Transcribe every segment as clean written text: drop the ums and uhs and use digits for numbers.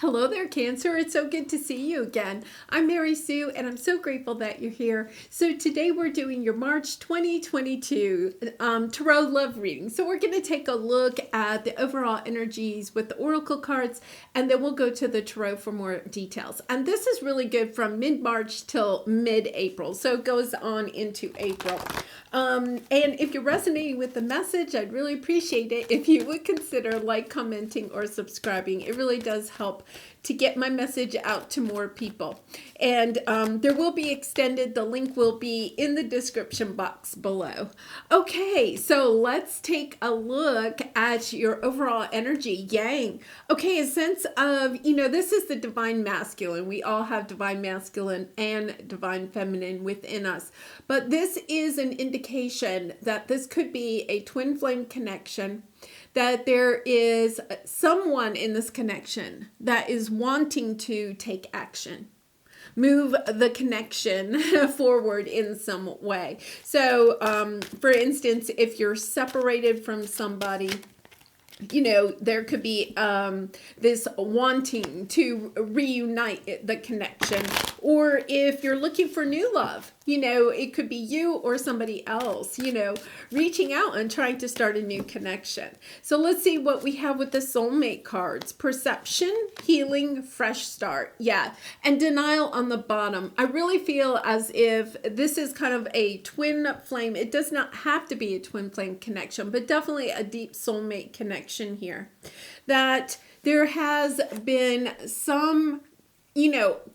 Hello there, Cancer. It's so good to see you again. I'm Mary Sue, and I'm so grateful that you're here. So today we're doing your March 2022 Tarot Love reading. So we're going to take a look at the overall energies with the Oracle cards, and then we'll go to the Tarot for more details. And this is really good from mid-March till mid-April. So it goes on into April. And if you're resonating with the message, I'd really appreciate it if you would consider commenting, or subscribing. It really does help to get my message out to more people. And there will be extended. The link will be in the description box below. Okay, so let's take a look at your overall energy. Yang. Okay, a sense of, this is the divine masculine. We all have divine masculine and divine feminine within us. But this is an indication that this could be a twin flame connection, that there is someone in this connection that is wanting to take action, move the connection forward in some way. So, for instance, if you're separated from somebody, there could be this wanting to reunite the connection. Or if you're looking for new love, it could be you or somebody else, reaching out and trying to start a new connection. So let's see what we have with the soulmate cards. Perception, healing, fresh start. Yeah. And denial on the bottom. I really feel as if this is kind of a twin flame. It does not have to be a twin flame connection, but definitely a deep soulmate connection here. That there has been some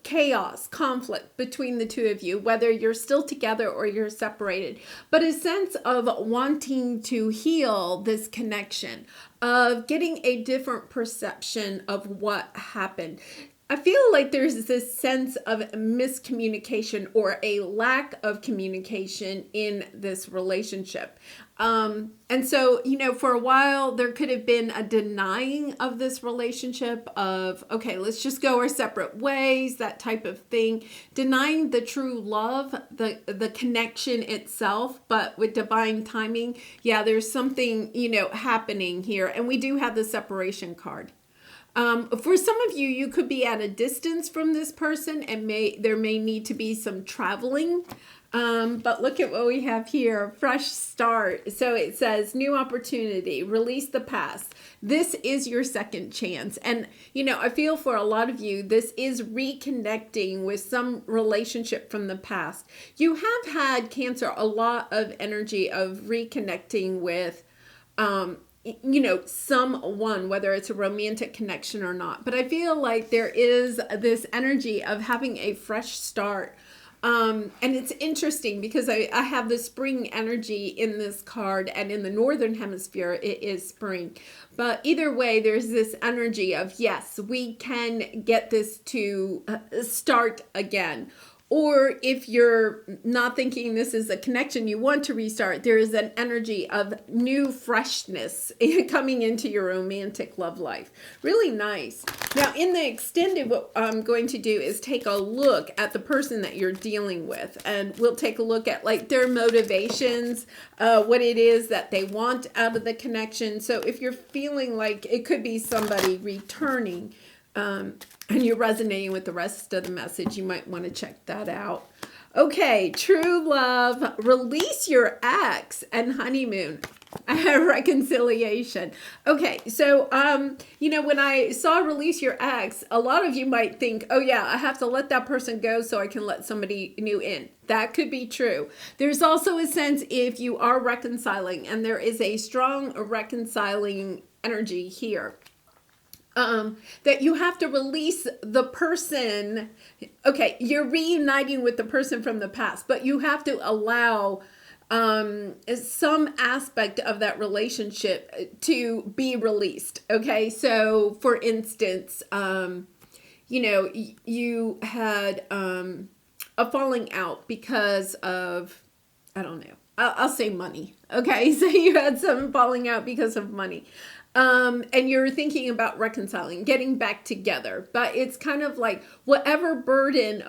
chaos, conflict between the two of you, whether you're still together or you're separated, but a sense of wanting to heal this connection, of getting a different perception of what happened. I feel like there's this sense of miscommunication or a lack of communication in this relationship. And so, for a while, there could have been a denying of this relationship of, okay, let's just go our separate ways, that type of thing. Denying the true love, the connection itself, but with divine timing, yeah, there's something, happening here. And we do have the separation card. For some of you, you could be at a distance from this person, and there may need to be some traveling. But look at what we have here. Fresh start. So it says new opportunity, release the past. This is your second chance. And, I feel for a lot of you, this is reconnecting with some relationship from the past. You have had, Cancer, a lot of energy of reconnecting with, someone, whether it's a romantic connection or not. But I feel like there is this energy of having a fresh start. And it's interesting because I have the spring energy in this card, and in the northern hemisphere, it is spring. But either way, there's this energy of, yes, we can get this to start again. Or if you're not thinking this is a connection you want to restart, there is an energy of new freshness coming into your romantic love life. Really nice. Now, in the extended, what I'm going to do is take a look at the person that you're dealing with. And we'll take a look at their motivations, what it is that they want out of the connection. So if you're feeling like it could be somebody returning, and you're resonating with the rest of the message, you might want to check that out. Okay, true love, release your ex, and honeymoon, reconciliation. Okay, so, when I saw release your ex, a lot of you might think, oh yeah, I have to let that person go so I can let somebody new in. That could be true. There's also a sense if you are reconciling, and there is a strong reconciling energy here. That you have to release the person. Okay, you're reuniting with the person from the past, but you have to allow some aspect of that relationship to be released. Okay, so for instance, you had a falling out because of, I don't know, I'll say money. Okay, so you had some falling out because of money. And you're thinking about reconciling, getting back together, but it's kind of like whatever burden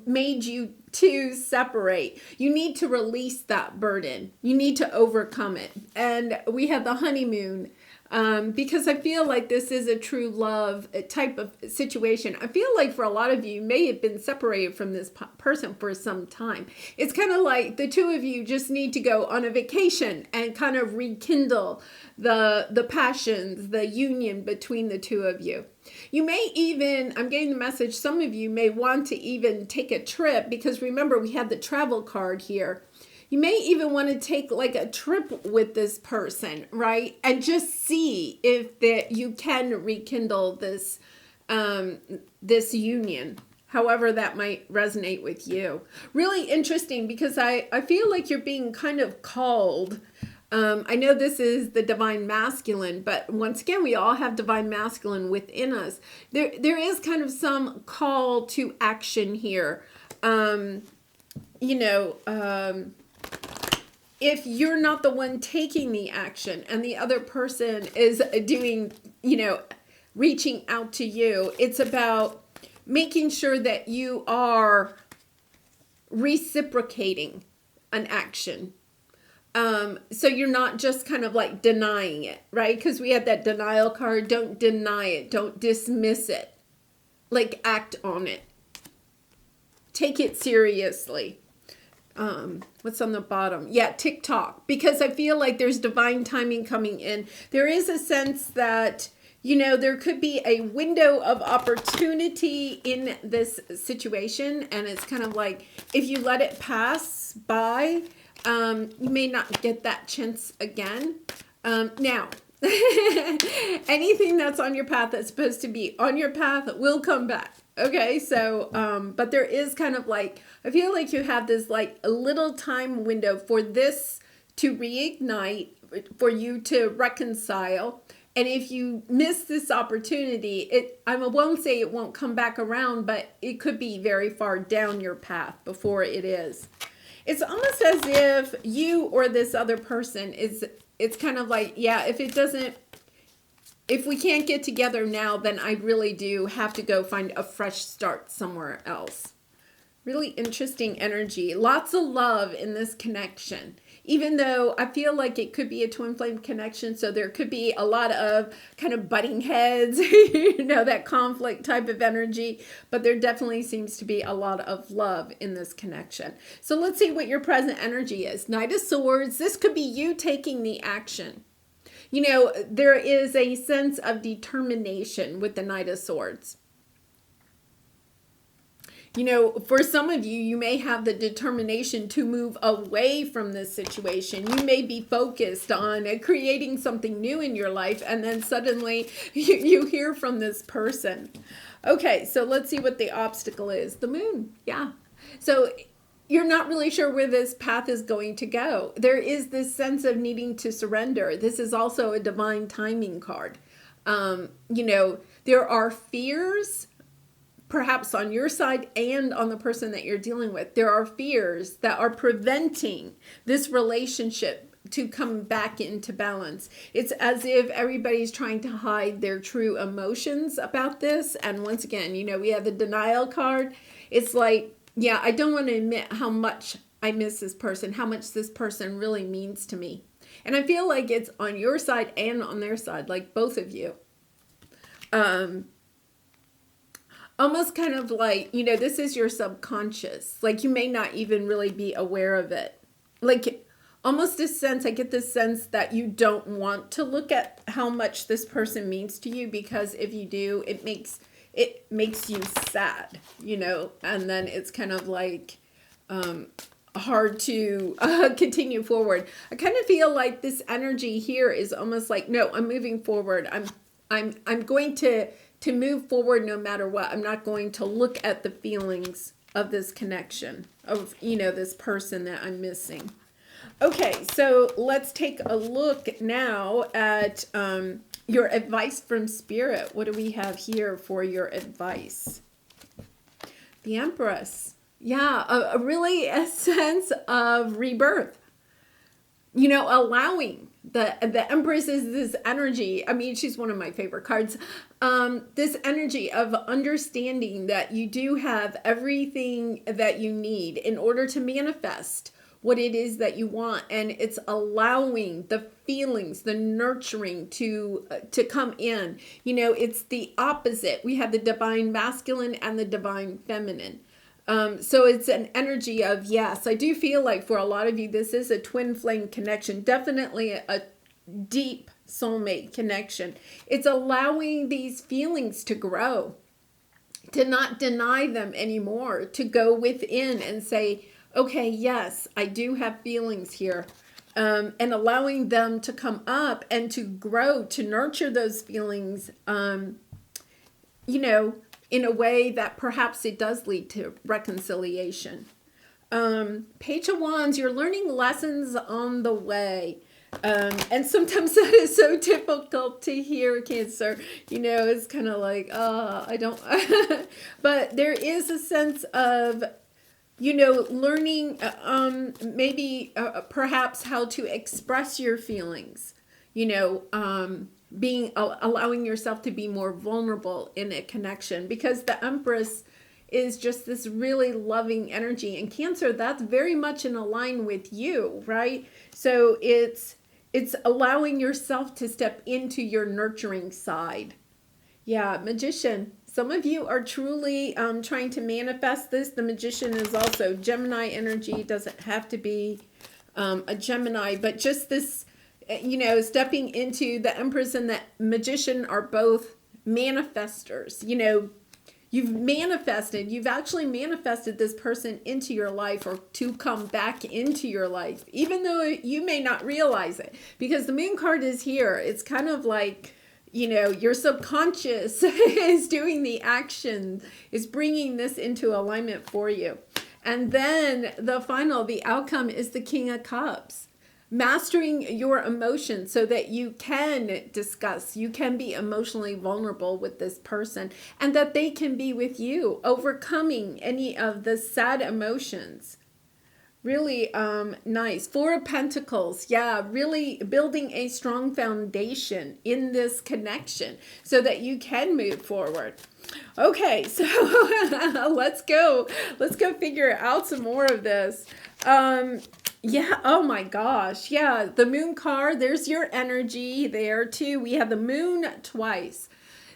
made you to separate, you need to release that burden. You need to overcome it. And we have the honeymoon Because I feel like this is a true love type of situation. I feel like for a lot of you may have been separated from this person for some time. It's kind of like the two of you just need to go on a vacation and kind of rekindle the passions, the union between the two of you. You may even, I'm getting the message, some of you may want to even take a trip, because remember we had the travel card here. You may even want to take like a trip with this person, right? And just see if that you can rekindle this this union, however that might resonate with you. Really interesting, because I feel like you're being kind of called. I know this is the divine masculine, but once again, we all have divine masculine within us. There is kind of some call to action here. If you're not the one taking the action and the other person is doing, reaching out to you, it's about making sure that you are reciprocating an action. So you're not just kind of like denying it, right? Because we had that denial card. Don't deny it. Don't dismiss it. Like, act on it. Take it seriously. What's on the bottom? Yeah, TikTok. Because I feel like there's divine timing coming in. There is a sense that, there could be a window of opportunity in this situation. And it's kind of like, if you let it pass by, you may not get that chance again. Now, anything that's on your path that's supposed to be on your path will come back. Okay, so, but there is kind of like, I feel like you have this like a little time window for this to reignite, for you to reconcile. And if you miss this opportunity, I won't say it won't come back around, but it could be very far down your path before it is. It's almost as if you or this other person it's kind of like, yeah, if we can't get together now, then I really do have to go find a fresh start somewhere else. Really interesting energy. Lots of love in this connection. Even though I feel like it could be a twin flame connection, so there could be a lot of kind of butting heads, that conflict type of energy, but there definitely seems to be a lot of love in this connection. So let's see what your present energy is. Knight of Swords. This could be you taking the action. There is a sense of determination with the Knight of Swords. For some of you, you may have the determination to move away from this situation. You may be focused on creating something new in your life, and then suddenly you hear from this person. Okay, so let's see what the obstacle is. The moon, yeah. So you're not really sure where this path is going to go. There is this sense of needing to surrender. This is also a divine timing card. There are fears, perhaps on your side and on the person that you're dealing with. There are fears that are preventing this relationship to come back into balance. It's as if everybody's trying to hide their true emotions about this. And once again, we have the denial card. It's like, yeah, I don't want to admit how much I miss this person, how much this person really means to me. And I feel like it's on your side and on their side, like both of you. Almost kind of like, this is your subconscious. Like, you may not even really be aware of it. Like, almost a sense, I get this sense that you don't want to look at how much this person means to you, because if you do, it makes you sad, and then it's kind of like hard to continue forward. I kind of feel like this energy here is almost like, no, I'm moving forward. I'm going to move forward no matter what. I'm not going to look at the feelings of this connection, of, this person that I'm missing. Okay, so let's take a look now at your advice from Spirit. What do we have here for your advice? The Empress. Yeah, really a sense of rebirth. Allowing. The Empress is this energy. I mean, she's one of my favorite cards. This energy of understanding that you do have everything that you need in order to manifest what it is that you want, and it's allowing the feelings, the nurturing to come in. It's the opposite. We have the divine masculine and the divine feminine. So it's an energy of, yes, I do feel like for a lot of you, this is a twin flame connection, definitely a deep soulmate connection. It's allowing these feelings to grow, to not deny them anymore, to go within and say, okay, yes, I do have feelings here. And allowing them to come up and to grow, to nurture those feelings, in a way that perhaps it does lead to reconciliation. Page of Wands, you're learning lessons on the way. And sometimes that is so difficult to hear, Cancer. It's kind of like, I don't, but there is a sense of, learning, maybe perhaps how to express your feelings, allowing yourself to be more vulnerable in a connection, because the Empress is just this really loving energy, and Cancer, that's very much in line with you, right? So it's allowing yourself to step into your nurturing side. Yeah, Magician. Some of you are truly trying to manifest this. The Magician is also Gemini energy. It doesn't have to be a Gemini, but just this, stepping into the Empress and the Magician are both manifestors. You've actually manifested this person into your life, or to come back into your life, even though you may not realize it, because the Moon card is here. It's kind of like, your subconscious is doing the action, is bringing this into alignment for you. And then the outcome is the King of Cups. Mastering your emotions so that you can discuss, you can be emotionally vulnerable with this person, and that they can be with you, overcoming any of the sad emotions. Really nice. Four of Pentacles. Yeah, really building a strong foundation in this connection so that you can move forward. Okay, so let's go figure out some more of this. Yeah, oh my gosh. Yeah, the Moon card, there's your energy there too. We have the Moon twice.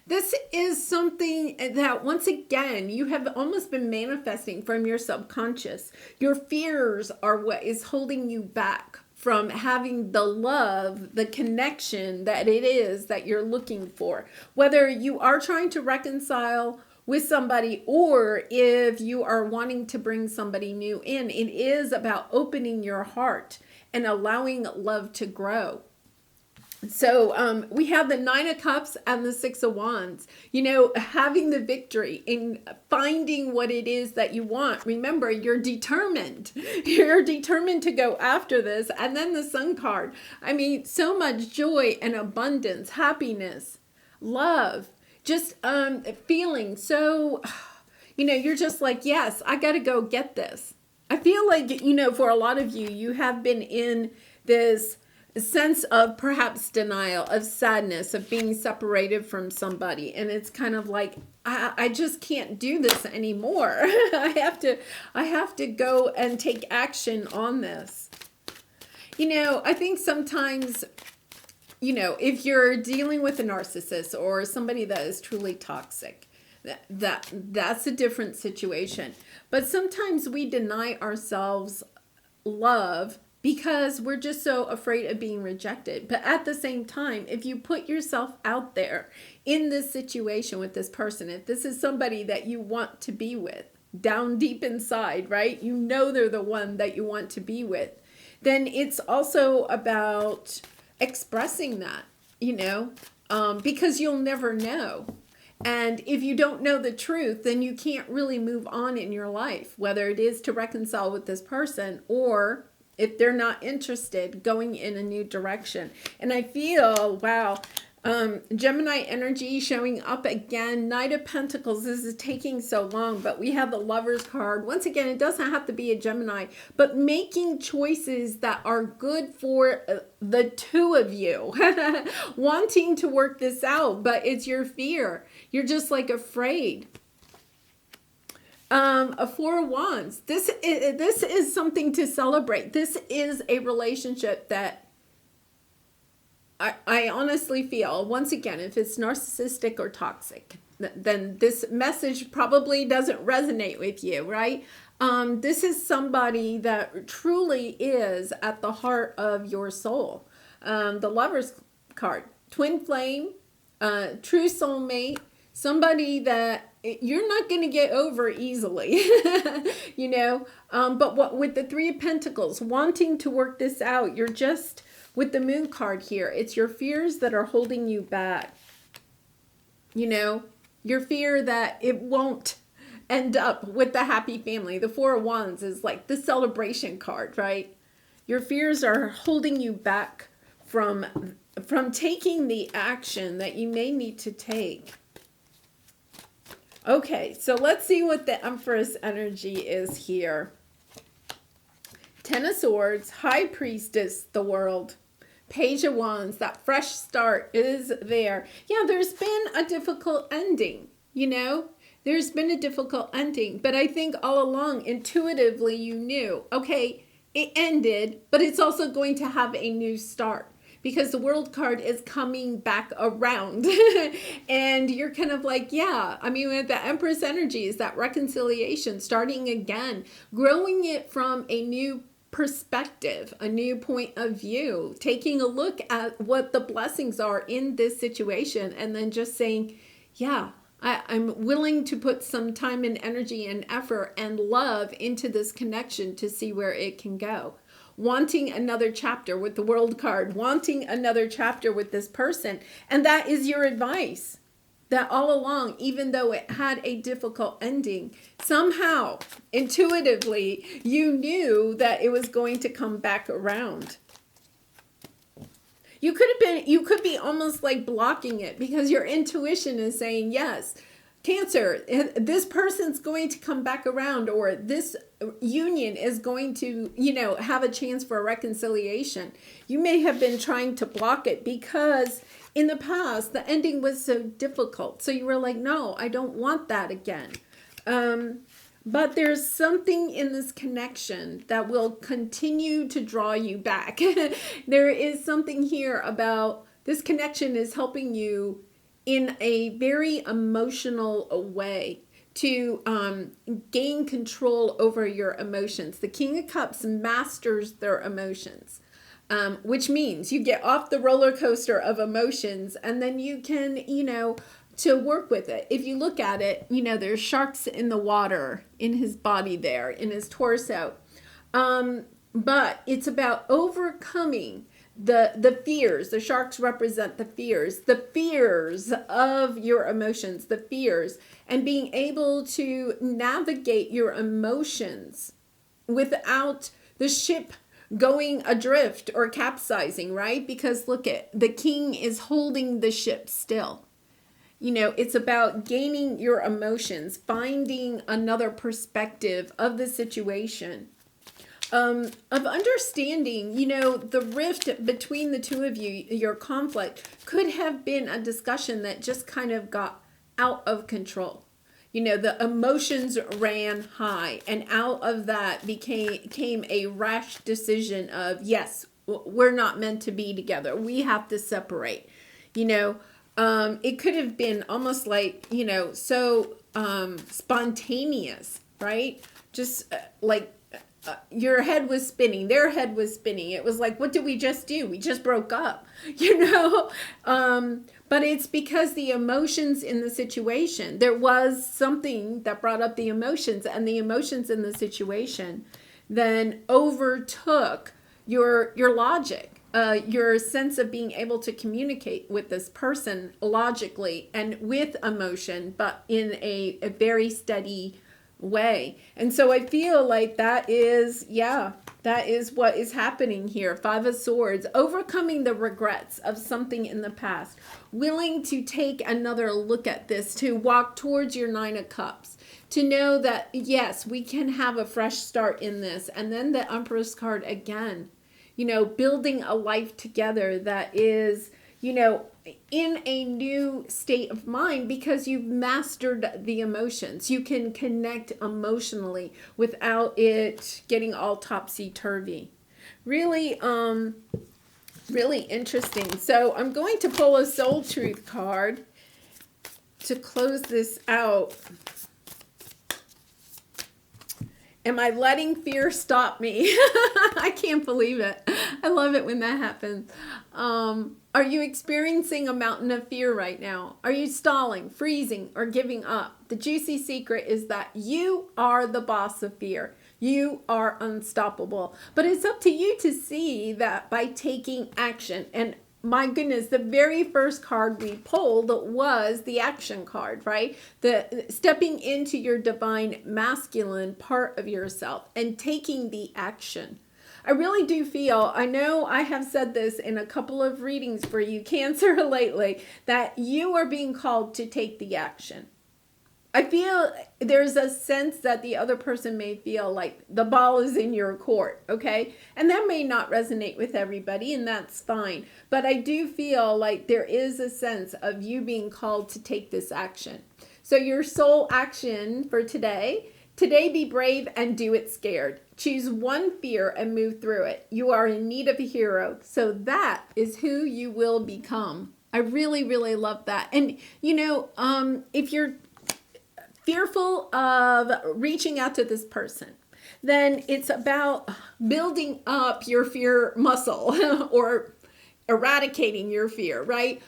This is something that, once again, you have almost been manifesting from your subconscious. Your fears are what is holding you back from having the love, the connection that it is that you're looking for. Whether you are trying to reconcile with somebody, or if you are wanting to bring somebody new in, it is about opening your heart and allowing love to grow. So we have the Nine of Cups and the Six of Wands, having the victory in finding what it is that you want. Remember, you're determined. You're determined to go after this. And then the Sun card. I mean, so much joy and abundance, happiness, love, just feeling so, you're just like, yes, I got to go get this. I feel like, for a lot of you, you have been in this sense of perhaps denial, of sadness, of being separated from somebody. And it's kind of like, I just can't do this anymore. I have to go and take action on this. I think sometimes, if you're dealing with a narcissist or somebody that is truly toxic, that's a different situation. But sometimes we deny ourselves love because we're just so afraid of being rejected. But at the same time, if you put yourself out there in this situation with this person, if this is somebody that you want to be with, down deep inside, right? They're the one that you want to be with. Then it's also about expressing that, because you'll never know. And if you don't know the truth, then you can't really move on in your life, whether it is to reconcile with this person, or if they're not interested, going in a new direction. And I feel, wow, Gemini energy showing up again. Knight of Pentacles. This is taking so long, but we have the Lovers card. Once again, it doesn't have to be a Gemini, but making choices that are good for the two of you. Wanting to work this out, but it's your fear. You're just like afraid. A Four of Wands. This is something to celebrate. This is a relationship that I honestly feel, once again, if it's narcissistic or toxic, then this message probably doesn't resonate with you, right? This is somebody that truly is at the heart of your soul. The Lover's card, twin flame, true soulmate, somebody that you're not going to get over easily, you know. But what with the Three of Pentacles, wanting to work this out, you're just, with the Moon card here, it's your fears that are holding you back. You know, your fear that it won't end up with the happy family. The Four of Wands is like the celebration card, right? Your fears are holding you back from taking the action that you may need to take. Okay, so let's see what the Empress energy is here. Ten of Swords, High Priestess, the World. Page of Wands, that fresh start is there. Yeah, there's been a difficult ending, you know? There's been a difficult ending, but I think all along, intuitively, you knew, okay, it ended, but it's also going to have a new start, because the World card is coming back around. And you're kind of like, yeah, I mean, with the Empress energy is that reconciliation, starting again, growing it from a new perspective, a new point of view, taking a look at what the blessings are in this situation, and then just saying, yeah, I'm willing to put some time and energy and effort and love into this connection to see where it can go. Wanting another chapter with the World card, wanting another chapter with this person. And that is your advice. That all along, even though it had a difficult ending, somehow, intuitively, you knew that it was going to come back around. You could be almost like blocking it, because your intuition is saying, yes, Cancer, this person's going to come back around, or this union is going to, you know, have a chance for a reconciliation. You may have been trying to block it because in the past, the ending was so difficult. So you were like, no, I don't want that again. But there's something in this connection that will continue to draw you back. There is something here about this connection is helping you in a very emotional way to gain control over your emotions. The King of Cups masters their emotions, which means you get off the roller coaster of emotions, and then you can, you know, to work with it. If you look at it, you know, there's sharks in the water in his body there, in his torso. But it's about overcoming the fears. The sharks represent the fears of your emotions, the fears, and being able to navigate your emotions without the ship going adrift or capsizing, right? Because look at, the king is holding the ship still. You know, it's about gaining your emotions, finding another perspective of the situation. Of understanding, you know, the rift between the two of you, your conflict, could have been a discussion that just kind of got out of control. You know, the emotions ran high, and out of that came a rash decision of, yes, we're not meant to be together. We have to separate. You know, it could have been almost like, you know, so spontaneous, right? Just like, your head was spinning, their head was spinning. It was like, what did we just do? We just broke up, you know? But it's because the emotions in the situation, there was something that brought up the emotions, and the emotions in the situation then overtook your logic, your sense of being able to communicate with this person logically and with emotion, but in a very steady way. And so I feel like that is what is happening here. Five of Swords, overcoming the regrets of something in the past, willing to take another look at this, to walk towards your Nine of Cups, to know that, yes, we can have a fresh start in this. And then the Empress card again, you know, building a life together that is, you know, in a new state of mind because you've mastered the emotions. You can connect emotionally without it getting all topsy-turvy. Really, really interesting. So I'm going to pull a Soul Truth card to close this out. Am I letting fear stop me? I can't believe it. I love it when that happens. Are you experiencing a mountain of fear right now? Are you stalling, freezing, or giving up? The juicy secret is that you are the boss of fear. You are unstoppable. But it's up to you to see that by taking action. And my goodness, the very first card we pulled was the action card, right? The stepping into your divine masculine part of yourself and taking the action. I really do feel, I know I have said this in a couple of readings for you, Cancer, lately, that you are being called to take the action. I feel there's a sense that the other person may feel like the ball is in your court, okay? And that may not resonate with everybody, and that's fine. But I do feel like there is a sense of you being called to take this action. So your soul action for today be brave and do it scared. Choose one fear and move through it. You are in need of a hero. So that is who you will become. I really, really love that. And, you know, if you're fearful of reaching out to this person, then it's about building up your fear muscle or eradicating your fear, right?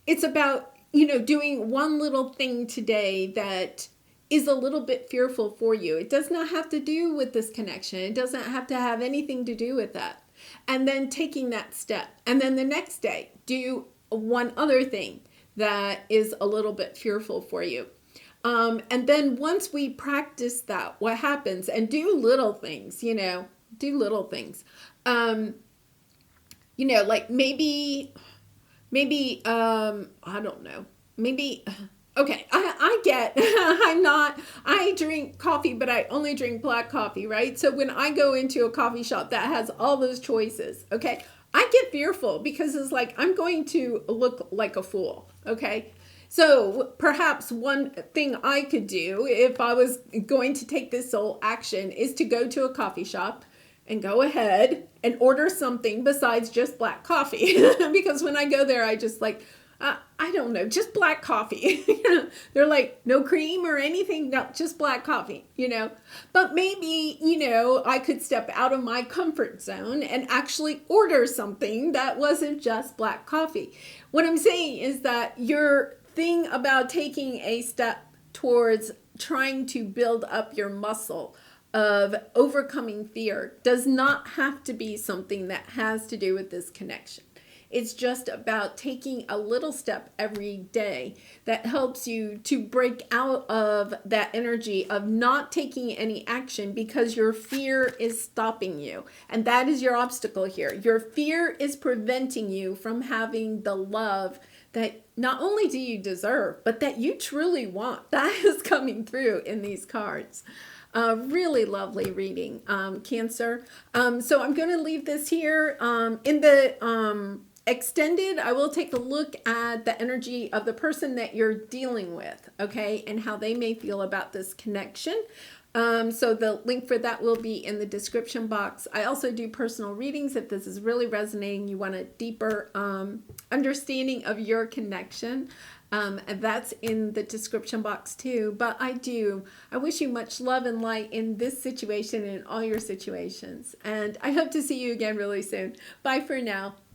It's about, you know, doing one little thing today that is a little bit fearful for you. It does not have to do with this connection. It doesn't have to have anything to do with that. And then taking that step. And then the next day, do one other thing that is a little bit fearful for you. And then once we practice that, what happens? And do little things, you know, do little things. You know, like maybe, I don't know, maybe, okay, I get, I drink coffee, but I only drink black coffee, right? So when I go into a coffee shop that has all those choices, okay, I get fearful because it's like, I'm going to look like a fool, okay? So perhaps one thing I could do if I was going to take this soul action is to go to a coffee shop and go ahead and order something besides just black coffee. Because when I go there, I just like, I don't know, just black coffee. They're like, no cream or anything, no, just black coffee, you know. But maybe, you know, I could step out of my comfort zone and actually order something that wasn't just black coffee. What I'm saying is that your thing about taking a step towards trying to build up your muscle of overcoming fear does not have to be something that has to do with this connection. It's just about taking a little step every day that helps you to break out of that energy of not taking any action because your fear is stopping you. And that is your obstacle here. Your fear is preventing you from having the love that not only do you deserve, but that you truly want. That is coming through in these cards. Really lovely reading, Cancer. So I'm going to leave this here. In the extended, I will take a look at the energy of the person that you're dealing with, okay, and how they may feel about this connection. So the link for that will be in the description box. I also do personal readings if this is really resonating, you want a deeper understanding of your connection. And that's in the description box too. But I wish you much love and light in this situation and in all your situations. And I hope to see you again really soon. Bye for now.